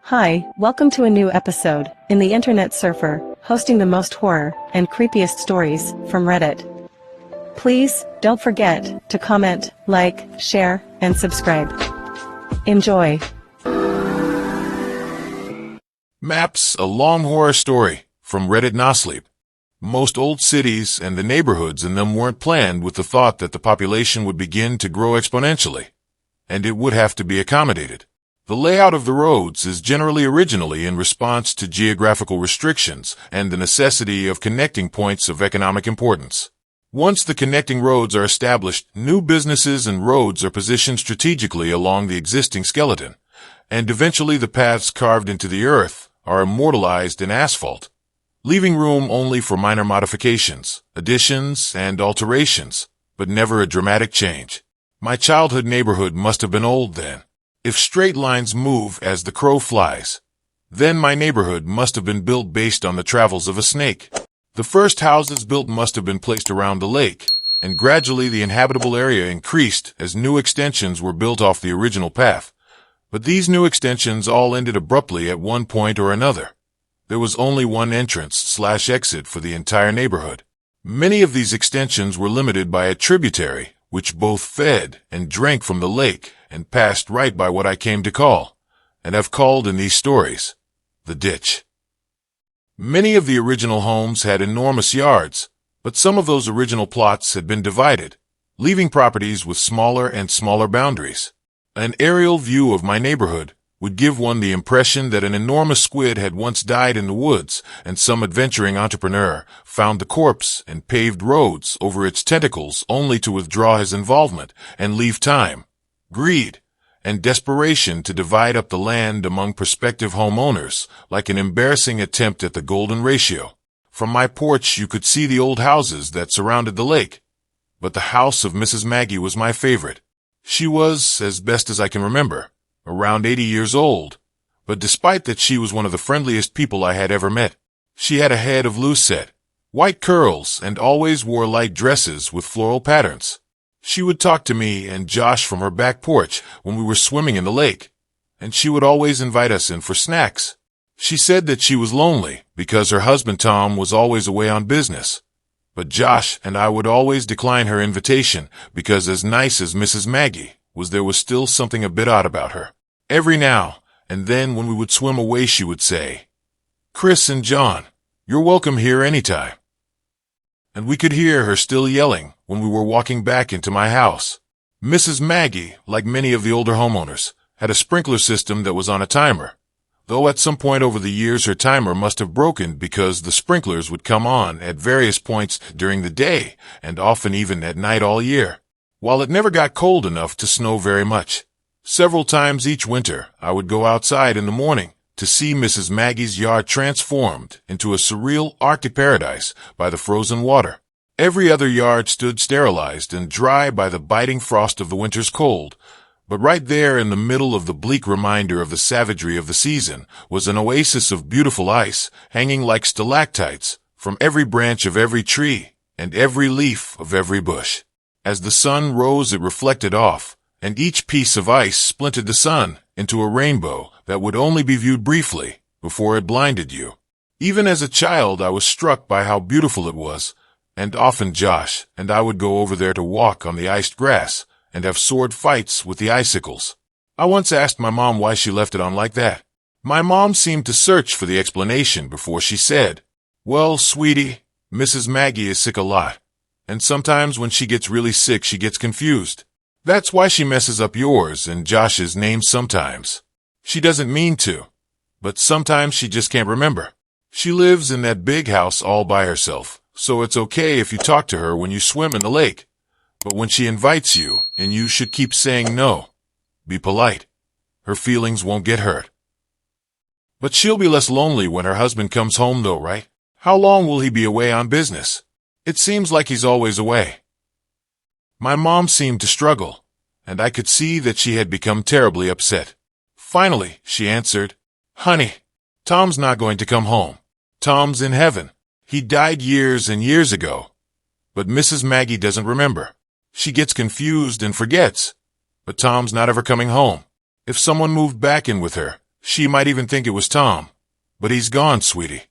Hi, welcome to a new episode in the Internet Surfer, hosting the most horror and creepiest stories from Reddit. Please don't forget to comment, like, share, and subscribe. Enjoy. Maps, a long horror story from Reddit Nosleep. Most old cities and the neighborhoods in them weren't planned with the thought that the population would begin to grow exponentially, and it would have to be accommodated. The layout of the roads is generally originally in response to geographical restrictions and the necessity of connecting points of economic importance. Once the connecting roads are established, new businesses and roads are positioned strategically along the existing skeleton, and eventually the paths carved into the earth are immortalized in asphalt, leaving room only for minor modifications, additions, and alterations, but never a dramatic change. My childhood neighborhood must have been old then. If straight lines move as the crow flies, then my neighborhood must have been built based on the travels of a snake. The first houses built must have been placed around the lake, and gradually the inhabitable area increased as new extensions were built off the original path. But these new extensions all ended abruptly at one point or another. There was only one entrance/exit for the entire neighborhood. Many of these extensions were limited by a tributary, which both fed and drank from the lake and passed right by what I came to call, and have called in these stories, the ditch. Many of the original homes had enormous yards, but some of those original plots had been divided, leaving properties with smaller and smaller boundaries. An aerial view of my neighborhood would give one the impression that an enormous squid had once died in the woods, and some adventuring entrepreneur found the corpse and paved roads over its tentacles only to withdraw his involvement and leave time, greed, and desperation to divide up the land among prospective homeowners, like an embarrassing attempt at the golden ratio. From my porch you could see the old houses that surrounded the lake, but the house of Mrs. Maggie was my favorite. She was, as best as I can remember, around 80 years old, but despite that she was one of the friendliest people I had ever met. She had a head of loose set, white curls, and always wore light dresses with floral patterns. She would talk to me and Josh from her back porch when we were swimming in the lake, and she would always invite us in for snacks. She said that she was lonely because her husband Tom was always away on business, but Josh and I would always decline her invitation because as nice as Mrs. Maggie was, there was still something a bit odd about her. Every now and then when we would swim away she would say, "Chris and John, you're welcome here anytime." And we could hear her still yelling when we were walking back into my house. Mrs. Maggie, like many of the older homeowners, had a sprinkler system that was on a timer, though at some point over the years her timer must have broken because the sprinklers would come on at various points during the day and often even at night all year. While it never got cold enough to snow very much, several times each winter I would go outside in the morning to see Mrs. Maggie's yard transformed into a surreal Arctic paradise by the frozen water. Every other yard stood sterilized and dry by the biting frost of the winter's cold, but right there in the middle of the bleak reminder of the savagery of the season was an oasis of beautiful ice hanging like stalactites from every branch of every tree and every leaf of every bush. As the sun rose it reflected off, and each piece of ice splintered the sun into a rainbow that would only be viewed briefly before it blinded you. Even as a child I was struck by how beautiful it was, and often Josh and I would go over there to walk on the iced grass and have sword fights with the icicles. I once asked my mom why she left it on like that. My mom seemed to search for the explanation before she said, "Well, sweetie, Mrs. Maggie is sick a lot, and sometimes when she gets really sick she gets confused. That's why she messes up yours and Josh's names sometimes. She doesn't mean to, but sometimes she just can't remember. She lives in that big house all by herself, so it's okay if you talk to her when you swim in the lake. But when she invites you, and you should keep saying no, be polite. Her feelings won't get hurt." But she'll be less lonely when her husband comes home though, right? How long will he be away on business? It seems like he's always away. My mom seemed to struggle, and I could see that she had become terribly upset. Finally, she answered, "Honey, Tom's not going to come home. Tom's in heaven. He died years and years ago. But Mrs. Maggie doesn't remember. She gets confused and forgets. But Tom's not ever coming home. If someone moved back in with her, She might even think it was Tom. But he's gone, sweetie.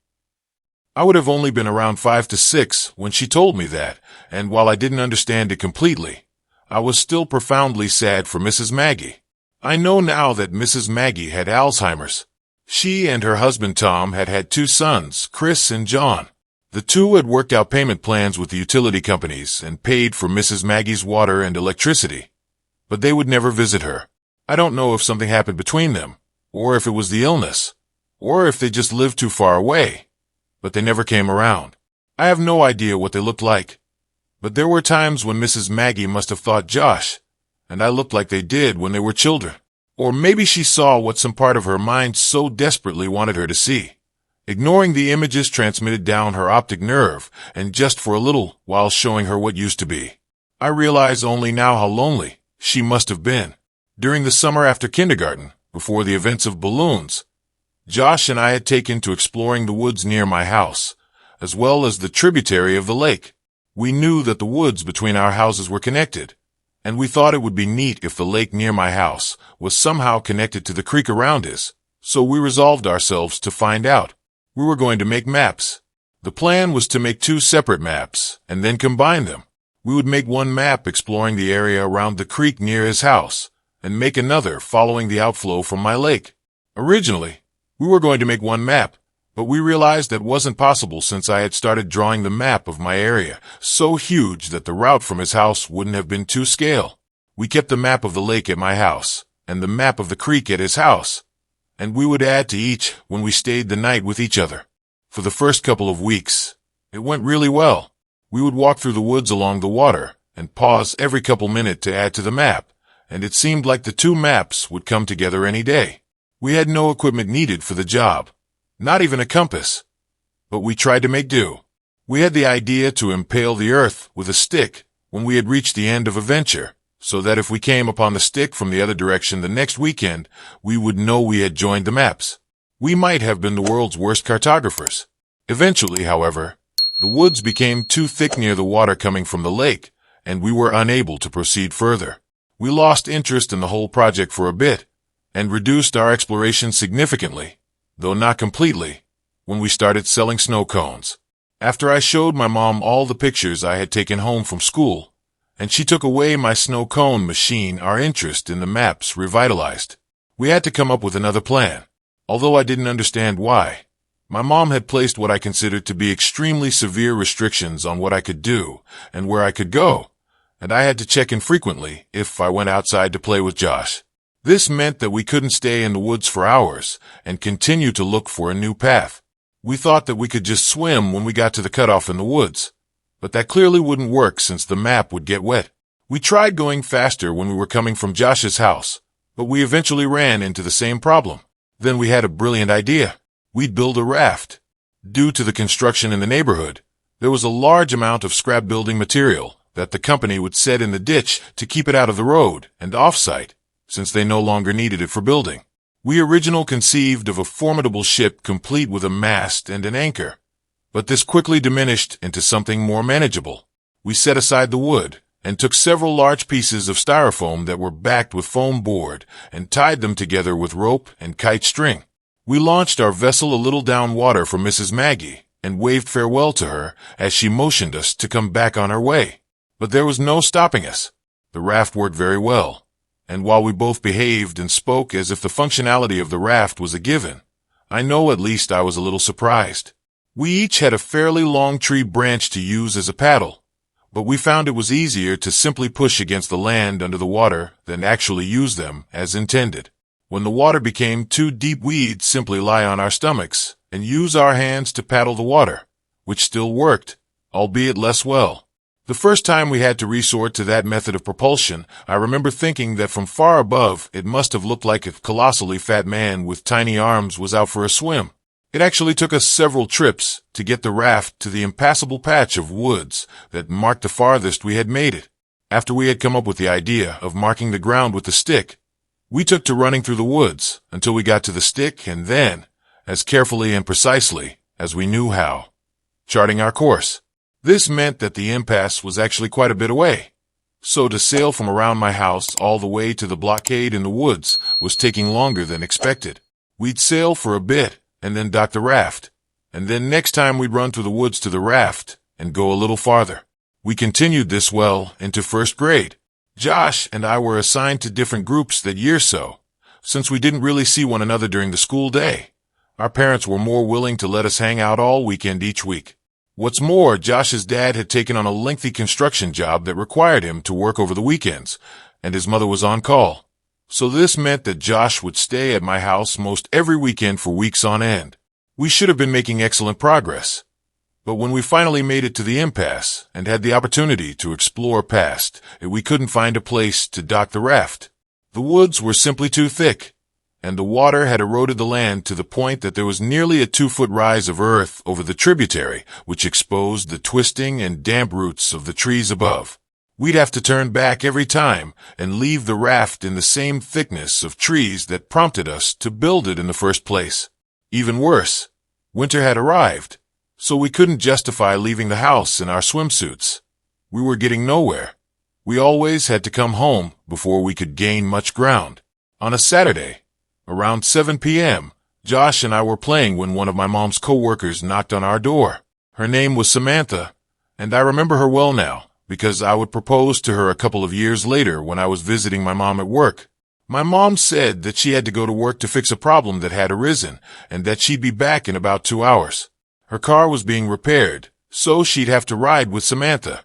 I would have only been around 5 to 6 when she told me that, and while I didn't understand it completely, I was still profoundly sad for Mrs. Maggie. I know now that Mrs. Maggie had Alzheimer's. She and her husband Tom had had 2 sons, Chris and John. The two had worked out payment plans with the utility companies and paid for Mrs. Maggie's water and electricity. But they would never visit her. I don't know if something happened between them, or if it was the illness, or if they just lived too far away. But they never came around. I have no idea what they looked like. But there were times when Mrs. Maggie must have thought Josh, and I looked like they did when they were children. Or maybe she saw what some part of her mind so desperately wanted her to see, ignoring the images transmitted down her optic nerve and just for a little while showing her what used to be. I realize only now how lonely she must have been. During the summer after kindergarten, before the events of balloons, Josh and I had taken to exploring the woods near my house, as well as the tributary of the lake. We knew that the woods between our houses were connected, and we thought it would be neat if the lake near my house was somehow connected to the creek around us, so we resolved ourselves to find out. We were going to make maps. The plan was to make 2 separate maps, and then combine them. We would make one map exploring the area around the creek near his house, and make another following the outflow from my lake. Originally, we were going to make one map, but we realized that wasn't possible since I had started drawing the map of my area, so huge that the route from his house wouldn't have been to scale. We kept the map of the lake at my house, and the map of the creek at his house, and we would add to each when we stayed the night with each other. For the first couple of weeks, it went really well. We would walk through the woods along the water, and pause every couple minutes to add to the map, and it seemed like the 2 maps would come together any day. We had no equipment needed for the job, not even a compass. But we tried to make do. We had the idea to impale the earth with a stick when we had reached the end of a venture, so that if we came upon the stick from the other direction the next weekend, we would know we had joined the maps. We might have been the world's worst cartographers. Eventually, however, the woods became too thick near the water coming from the lake, and we were unable to proceed further. We lost interest in the whole project for a bit, and reduced our exploration significantly, though not completely, when we started selling snow cones. After I showed my mom all the pictures I had taken home from school, and she took away my snow cone machine, our interest in the maps revitalized. We had to come up with another plan. Although I didn't understand why, my mom had placed what I considered to be extremely severe restrictions on what I could do and where I could go, and I had to check in frequently if I went outside to play with Josh. This meant that we couldn't stay in the woods for hours and continue to look for a new path. We thought that we could just swim when we got to the cutoff in the woods, but that clearly wouldn't work since the map would get wet. We tried going faster when we were coming from Josh's house, but we eventually ran into the same problem. Then we had a brilliant idea. We'd build a raft. Due to the construction in the neighborhood, there was a large amount of scrap building material that the company would set in the ditch to keep it out of the road and off-site, since they no longer needed it for building. We originally conceived of a formidable ship complete with a mast and an anchor, but this quickly diminished into something more manageable. We set aside the wood and took several large pieces of styrofoam that were backed with foam board and tied them together with rope and kite string. We launched our vessel a little down water for Mrs. Maggie and waved farewell to her as she motioned us to come back on our way. But there was no stopping us. The raft worked very well, and while we both behaved and spoke as if the functionality of the raft was a given, I know at least I was a little surprised. We each had a fairly long tree branch to use as a paddle, but we found it was easier to simply push against the land under the water than actually use them as intended. When the water became too deep, we'd simply lie on our stomachs and use our hands to paddle the water, which still worked, albeit less well. The first time we had to resort to that method of propulsion, I remember thinking that from far above it must have looked like a colossally fat man with tiny arms was out for a swim. It actually took us several trips to get the raft to the impassable patch of woods that marked the farthest we had made it. After we had come up with the idea of marking the ground with the stick, we took to running through the woods until we got to the stick and then, as carefully and precisely as we knew how, charting our course. This meant that the impasse was actually quite a bit away, so to sail from around my house all the way to the blockade in the woods was taking longer than expected. We'd sail for a bit, and then dock the raft. And then next time we'd run through the woods to the raft, and go a little farther. We continued this well into first grade. Josh and I were assigned to different groups that year so, since we didn't really see one another during the school day, our parents were more willing to let us hang out all weekend each week. What's more, Josh's dad had taken on a lengthy construction job that required him to work over the weekends, and his mother was on call. So this meant that Josh would stay at my house most every weekend for weeks on end. We should have been making excellent progress. But when we finally made it to the impasse and had the opportunity to explore past it, we couldn't find a place to dock the raft. The woods were simply too thick, and the water had eroded the land to the point that there was nearly a 2-foot rise of earth over the tributary, which exposed the twisting and damp roots of the trees above. We'd have to turn back every time and leave the raft in the same thickness of trees that prompted us to build it in the first place. Even worse, winter had arrived, so we couldn't justify leaving the house in our swimsuits. We were getting nowhere. We always had to come home before we could gain much ground. On a Saturday, around 7 p.m., Josh and I were playing when one of my mom's co-workers knocked on our door. Her name was Samantha, and I remember her well now, because I would propose to her a couple of years later when I was visiting my mom at work. My mom said that she had to go to work to fix a problem that had arisen, and that she'd be back in about 2 hours. Her car was being repaired, so she'd have to ride with Samantha.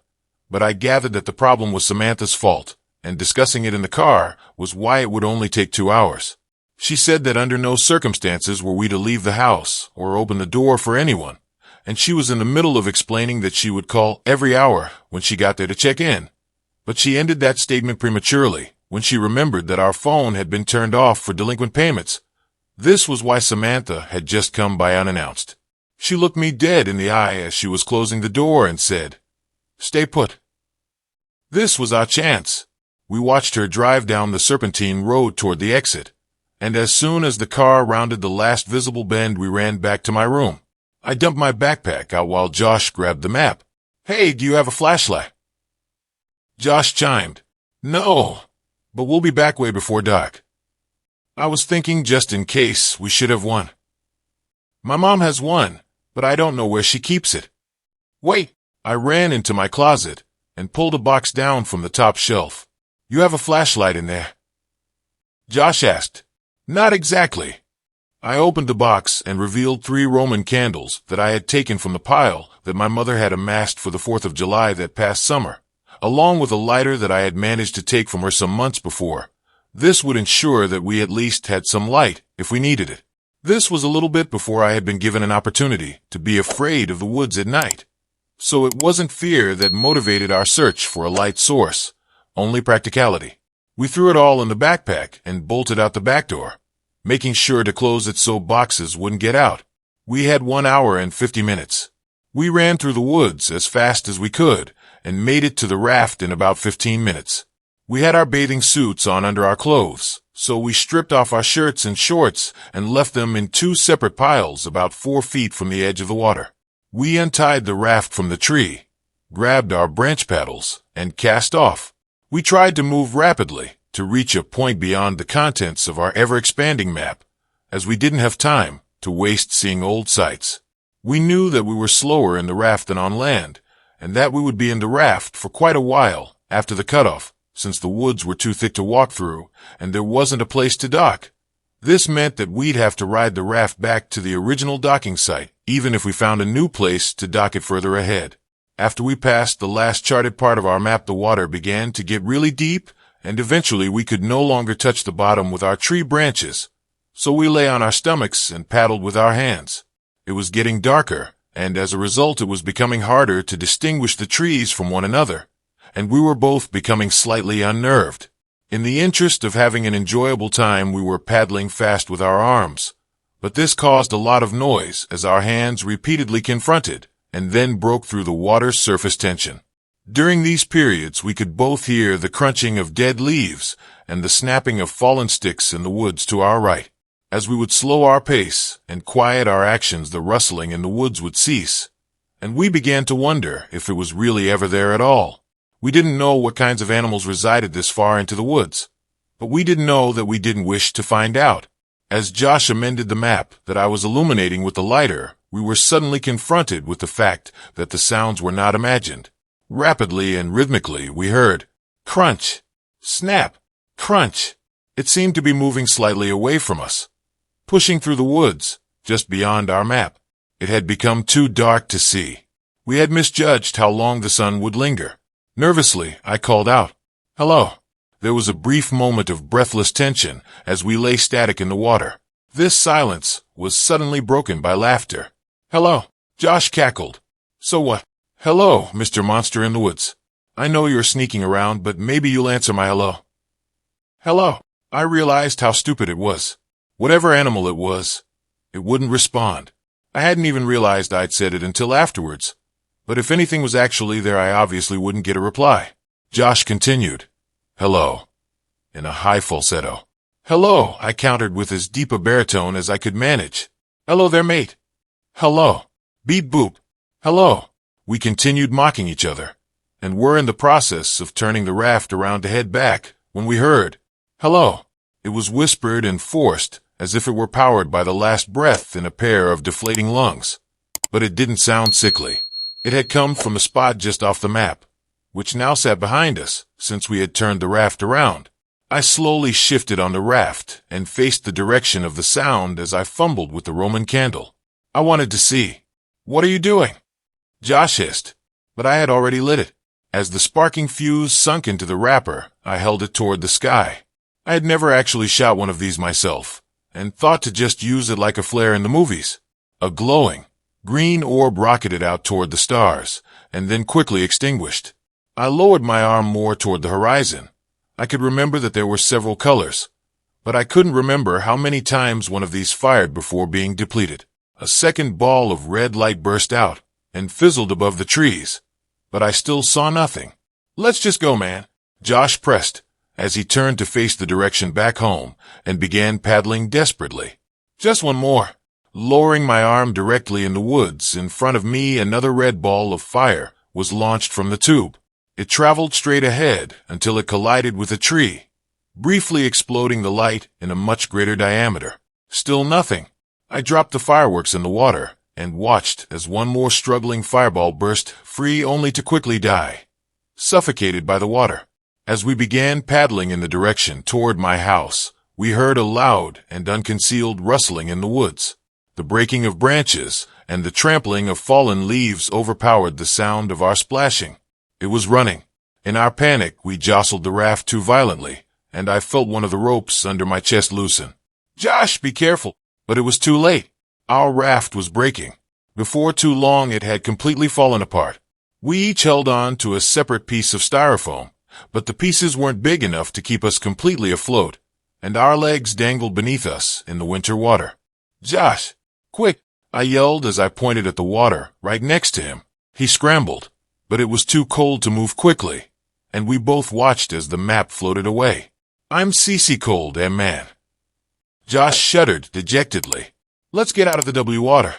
But I gathered that the problem was Samantha's fault, and discussing it in the car was why it would only take 2 hours. She said that under no circumstances were we to leave the house or open the door for anyone, and she was in the middle of explaining that she would call every hour when she got there to check in. But she ended that statement prematurely when she remembered that our phone had been turned off for delinquent payments. This was why Samantha had just come by unannounced. She looked me dead in the eye as she was closing the door and said, "Stay put." This was our chance. We watched her drive down the serpentine road toward the exit, and as soon as the car rounded the last visible bend, we ran back to my room. I dumped my backpack out while Josh grabbed the map. "Hey, do you have a flashlight?" Josh chimed, "No, but we'll be back way before dark." I was thinking just in case we should have one. "My mom has one, but I don't know where she keeps it." "Wait." I ran into my closet and pulled a box down from the top shelf. "You have a flashlight in there?" Josh asked. "Not exactly." I opened the box and revealed 3 Roman candles that I had taken from the pile that my mother had amassed for the 4th of July that past summer, along with a lighter that I had managed to take from her some months before. This would ensure that we at least had some light if we needed it. This was a little bit before I had been given an opportunity to be afraid of the woods at night. So it wasn't fear that motivated our search for a light source, only practicality. We threw it all in the backpack and bolted out the back door, making sure to close it so boxes wouldn't get out. We had 1 hour and 50 minutes. We ran through the woods as fast as we could and made it to the raft in about 15 minutes. We had our bathing suits on under our clothes, so we stripped off our shirts and shorts and left them in 2 separate piles about 4 feet from the edge of the water. We untied the raft from the tree, grabbed our branch paddles, and cast off. We tried to move rapidly to reach a point beyond the contents of our ever-expanding map, as we didn't have time to waste seeing old sights. We knew that we were slower in the raft than on land, and that we would be in the raft for quite a while after the cutoff, since the woods were too thick to walk through, and there wasn't a place to dock. This meant that we'd have to ride the raft back to the original docking site, even if we found a new place to dock it further ahead. After we passed the last charted part of our map, the water began to get really deep, and eventually we could no longer touch the bottom with our tree branches. So we lay on our stomachs and paddled with our hands. It was getting darker, and as a result it was becoming harder to distinguish the trees from one another, and we were both becoming slightly unnerved. In the interest of having an enjoyable time, we were paddling fast with our arms, but this caused a lot of noise as our hands repeatedly confronted and then broke through the water's surface tension. During these periods, we could both hear the crunching of dead leaves and the snapping of fallen sticks in the woods to our right. As we would slow our pace and quiet our actions, the rustling in the woods would cease, and we began to wonder if it was really ever there at all. We didn't know what kinds of animals resided this far into the woods, but we didn't know that we didn't wish to find out. As Josh amended the map that I was illuminating with the lighter, we were suddenly confronted with the fact that the sounds were not imagined. Rapidly and rhythmically, we heard crunch, snap, crunch. It seemed to be moving slightly away from us, pushing through the woods, just beyond our map. It had become too dark to see. We had misjudged how long the sun would linger. Nervously, I called out, "Hello." There was a brief moment of breathless tension as we lay static in the water. This silence was suddenly broken by laughter. "Hello," Josh cackled. "So what?" "Hello, Mr. Monster in the Woods. I know you're sneaking around, but maybe you'll answer my hello." "Hello." I realized how stupid it was. Whatever animal it was, it wouldn't respond. I hadn't even realized I'd said it until afterwards. But if anything was actually there, I obviously wouldn't get a reply. Josh continued, "Hello," in a high falsetto. "Hello," I countered with as deep a baritone as I could manage. "Hello there, mate." "Hello." Beep boop. "Hello." We continued mocking each other, and were in the process of turning the raft around to head back, when we heard, "Hello." It was whispered and forced, as if it were powered by the last breath in a pair of deflating lungs. But it didn't sound sickly. It had come from a spot just off the map, which now sat behind us, since we had turned the raft around. I slowly shifted on the raft and faced the direction of the sound as I fumbled with the Roman candle. I wanted to see. "What are you doing?" Josh hissed, but I had already lit it. As the sparking fuse sunk into the wrapper, I held it toward the sky. I had never actually shot one of these myself, and thought to just use it like a flare in the movies. A glowing, green orb rocketed out toward the stars, and then quickly extinguished. I lowered my arm more toward the horizon. I could remember that there were several colors, but I couldn't remember how many times one of these fired before being depleted. A second ball of red light burst out, and fizzled above the trees, but I still saw nothing. "Let's just go, man," Josh pressed, as he turned to face the direction back home, and began paddling desperately. "Just one more." Lowering my arm directly in the woods in front of me, another red ball of fire was launched from the tube. It traveled straight ahead until it collided with a tree, briefly exploding the light in a much greater diameter. Still nothing. I dropped the fireworks in the water and watched as one more struggling fireball burst free, only to quickly die, suffocated by the water. As we began paddling in the direction toward my house, we heard a loud and unconcealed rustling in the woods. The breaking of branches and the trampling of fallen leaves overpowered the sound of our splashing. It was running. In our panic, we jostled the raft too violently, and I felt one of the ropes under my chest loosen. "Josh, be careful!" But it was too late. Our raft was breaking. Before too long, it had completely fallen apart. We each held on to a separate piece of styrofoam, but the pieces weren't big enough to keep us completely afloat, and our legs dangled beneath us in the winter water. "Josh, quick!" I yelled as I pointed at the water right next to him. He scrambled, but it was too cold to move quickly, and we both watched as the map floated away. "I'm CC cold, man." Josh shuddered dejectedly. "Let's get out of the W water."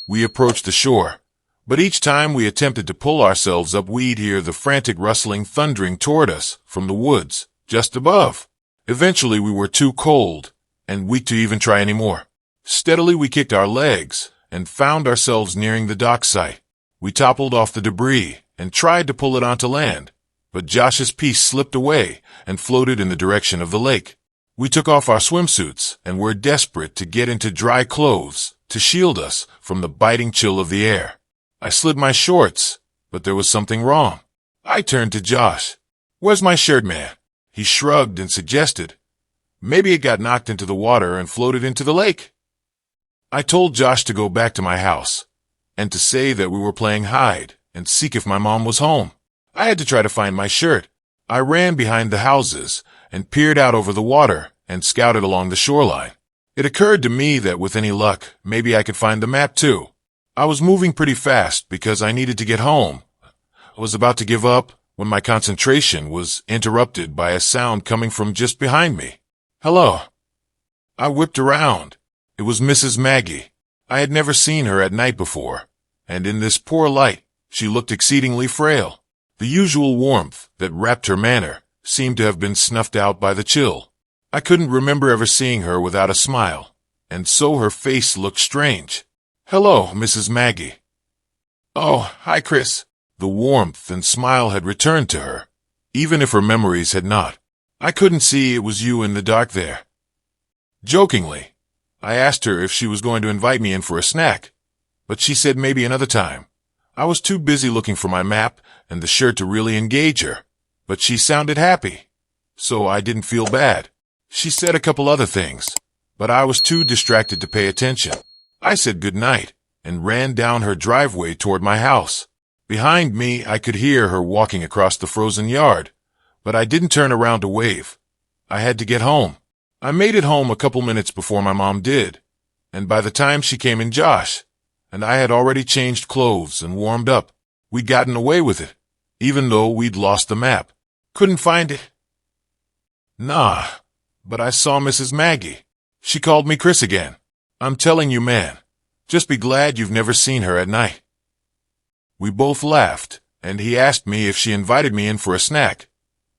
We approached the shore, but each time we attempted to pull ourselves up, we'd hear the frantic rustling thundering toward us from the woods just above. Eventually we were too cold and weak to even try anymore. Steadily we kicked our legs and found ourselves nearing the dock site. We toppled off the debris and tried to pull it onto land, but Josh's piece slipped away and floated in the direction of the lake. We took off our swimsuits and were desperate to get into dry clothes to shield us from the biting chill of the air. I slid my shorts, but there was something wrong. I turned to Josh. "Where's my shirt, man?" He shrugged and suggested, "Maybe it got knocked into the water and floated into the lake." I told Josh to go back to my house and to say that we were playing hide and seek if my mom was home. I had to try to find my shirt. I ran behind the houses and peered out over the water and scouted along the shoreline. It occurred to me that with any luck, maybe I could find the map too. I was moving pretty fast because I needed to get home. I was about to give up when my concentration was interrupted by a sound coming from just behind me. "Hello." I whipped around. It was Mrs. Maggie. I had never seen her at night before, and in this poor light, she looked exceedingly frail. The usual warmth that wrapped her manner seemed to have been snuffed out by the chill. I couldn't remember ever seeing her without a smile, and so her face looked strange. "Hello, Mrs. Maggie." "Oh, hi, Chris." The warmth and smile had returned to her, even if her memories had not. "I couldn't see it was you in the dark there." Jokingly, I asked her if she was going to invite me in for a snack, but she said maybe another time. I was too busy looking for my map and the shirt to really engage her, but she sounded happy, so I didn't feel bad. She said a couple other things, but I was too distracted to pay attention. I said goodnight and ran down her driveway toward my house. Behind me, I could hear her walking across the frozen yard, but I didn't turn around to wave. I had to get home. I made it home a couple minutes before my mom did, and by the time she came in, Josh and I had already changed clothes and warmed up. We'd gotten away with it, even though we'd lost the map. Couldn't find it. Nah, but I saw Mrs. Maggie. She called me Chris again. I'm telling you, man, just be glad you've never seen her at night. We both laughed, and he asked me if she invited me in for a snack,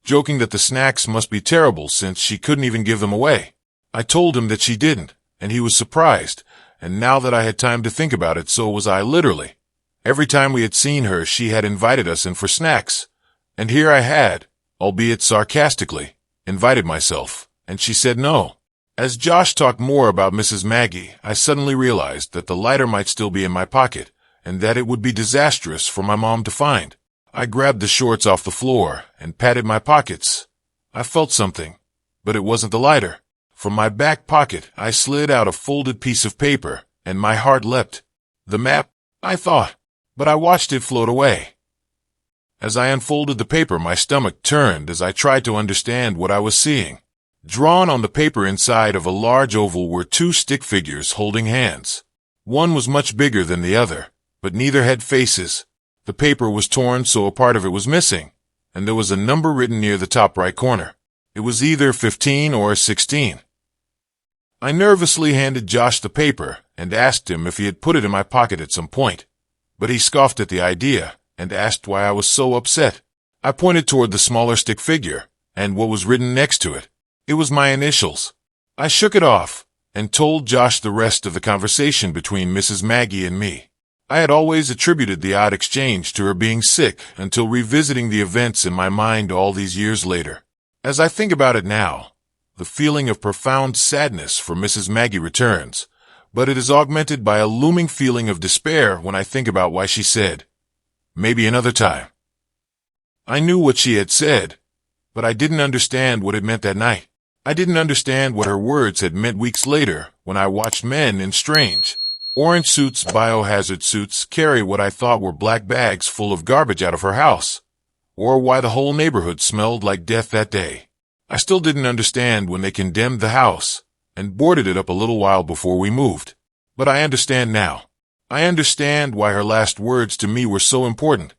joking that the snacks must be terrible since she couldn't even give them away. I told him that she didn't, and he was surprised, and now that I had time to think about it, so was I literally. Every time we had seen her, she had invited us in for snacks, and here I had, albeit sarcastically, invited myself, and she said no. As Josh talked more about Mrs. Maggie, I suddenly realized that the lighter might still be in my pocket, and that it would be disastrous for my mom to find. I grabbed the shorts off the floor and patted my pockets. I felt something, but it wasn't the lighter. From my back pocket, I slid out a folded piece of paper, and my heart leapt. The map, I thought, but I watched it float away. As I unfolded the paper, my stomach turned as I tried to understand what I was seeing. Drawn on the paper inside of a large oval were two stick figures holding hands. One was much bigger than the other, but neither had faces. The paper was torn, so a part of it was missing, and there was a number written near the top right corner. It was either 15 or 16. I nervously handed Josh the paper and asked him if he had put it in my pocket at some point, but he scoffed at the idea and asked why I was so upset. I pointed toward the smaller stick figure and what was written next to it. It was my initials. I shook it off and told Josh the rest of the conversation between Mrs. Maggie and me. I had always attributed the odd exchange to her being sick until revisiting the events in my mind all these years later. As I think about it now, the feeling of profound sadness for Mrs. Maggie returns, but it is augmented by a looming feeling of despair when I think about why she said, "Maybe another time." I knew what she had said, but I didn't understand what it meant that night. I didn't understand what her words had meant weeks later when I watched men in strange, orange suits, biohazard suits, carry what I thought were black bags full of garbage out of her house, or why the whole neighborhood smelled like death that day. I still didn't understand when they condemned the house and boarded it up a little while before we moved. But I understand now. I understand why her last words to me were so important,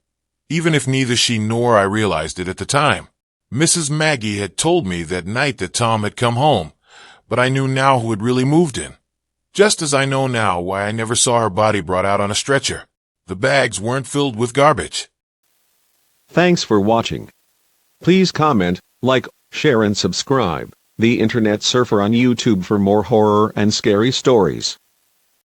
even if neither she nor I realized it at the time. Mrs. Maggie had told me that night that Tom had come home, but I knew now who had really moved in. Just as I know now why I never saw her body brought out on a stretcher. The bags weren't filled with garbage. Thanks for watching. Please comment, like, share and subscribe. The Internet Surfer on YouTube for more horror and scary stories.